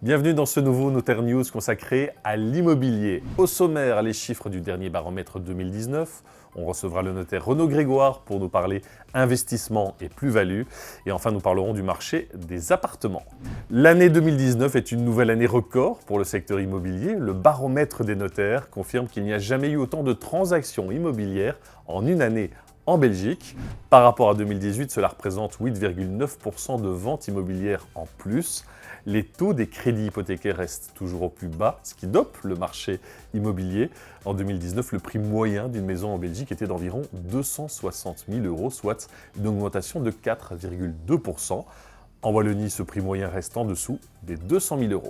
Bienvenue dans ce nouveau Notaire News consacré à l'immobilier. Au sommaire, les chiffres du dernier baromètre 2019. On recevra le notaire Renaud Grégoire pour nous parler investissement et plus-value. Et enfin, nous parlerons du marché des appartements. L'année 2019 est une nouvelle année record pour le secteur immobilier. Le baromètre des notaires confirme qu'il n'y a jamais eu autant de transactions immobilières en une année en Belgique. Par rapport à 2018, cela représente 8,9% de ventes immobilières en plus. Les taux des crédits hypothécaires restent toujours au plus bas, ce qui dope le marché immobilier. En 2019, le prix moyen d'une maison en Belgique était d'environ 260 000 €, soit une augmentation de 4,2%. En Wallonie, ce prix moyen reste en dessous des 200 000 €.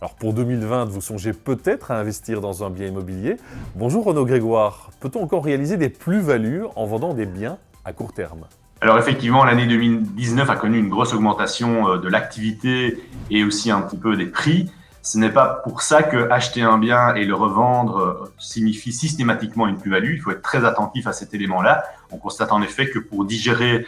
Alors pour 2020, vous songez peut-être à investir dans un bien immobilier. Bonjour Renaud Grégoire, peut-on encore réaliser des plus-values en vendant des biens à court terme ? Alors effectivement, l'année 2019 a connu une grosse augmentation de l'activité et aussi un petit peu des prix. Ce n'est pas pour ça que acheter un bien et le revendre signifie systématiquement une plus-value. Il faut être très attentif à cet élément-là. On constate en effet que pour digérer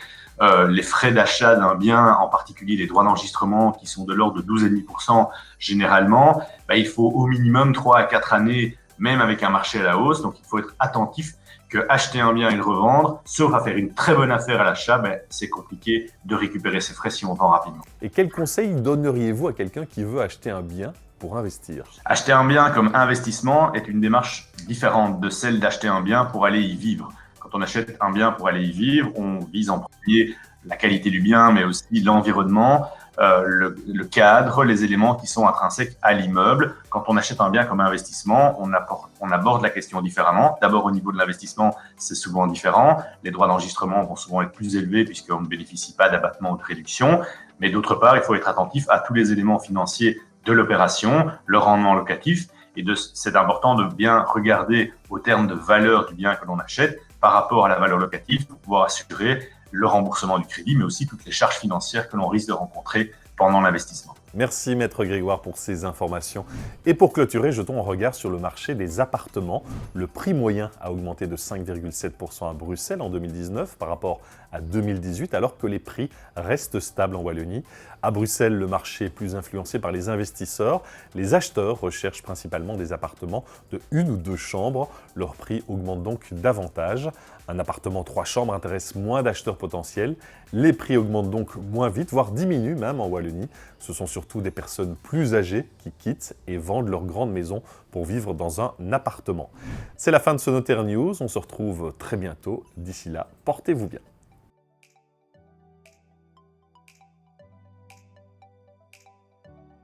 les frais d'achat d'un bien, en particulier les droits d'enregistrement qui sont de l'ordre de 12,5% généralement, il faut au minimum 3 à 4 années, même avec un marché à la hausse. Donc il faut être attentif que acheter un bien et le revendre, sauf à faire une très bonne affaire à l'achat, c'est compliqué de récupérer ses frais si on vend rapidement. Et quels conseils donneriez-vous à quelqu'un qui veut acheter un bien pour investir ? Acheter un bien comme investissement est une démarche différente de celle d'acheter un bien pour aller y vivre. Quand on achète un bien pour aller y vivre, on vise en premier la qualité du bien, mais aussi l'environnement, le cadre, les éléments qui sont intrinsèques à l'immeuble. Quand on achète un bien comme investissement, on aborde la question différemment. D'abord, au niveau de l'investissement, c'est souvent différent. Les droits d'enregistrement vont souvent être plus élevés puisqu'on ne bénéficie pas d'abattement ou de réduction. Mais d'autre part, il faut être attentif à tous les éléments financiers de l'opération, le rendement locatif. Et c'est important de bien regarder au terme de valeur du bien que l'on achète par rapport à la valeur locative pour pouvoir assurer le remboursement du crédit, mais aussi toutes les charges financières que l'on risque de rencontrer pendant l'investissement. Merci Maître Grégoire pour ces informations. Et pour clôturer, jetons un regard sur le marché des appartements. Le prix moyen a augmenté de 5,7% à Bruxelles en 2019 par rapport à 2018, alors que les prix restent stables en Wallonie. À Bruxelles, le marché est plus influencé par les investisseurs. Les acheteurs recherchent principalement des appartements de 1 ou 2 chambres. Leur prix augmente donc davantage. Un appartement 3 chambres intéresse moins d'acheteurs potentiels. Les prix augmentent donc moins vite, voire diminuent même en Wallonie. Ce sont surtout des personnes plus âgées qui quittent et vendent leur grande maison pour vivre dans un appartement. C'est la fin de ce Notaire News. On se retrouve très bientôt. D'ici là, portez-vous bien.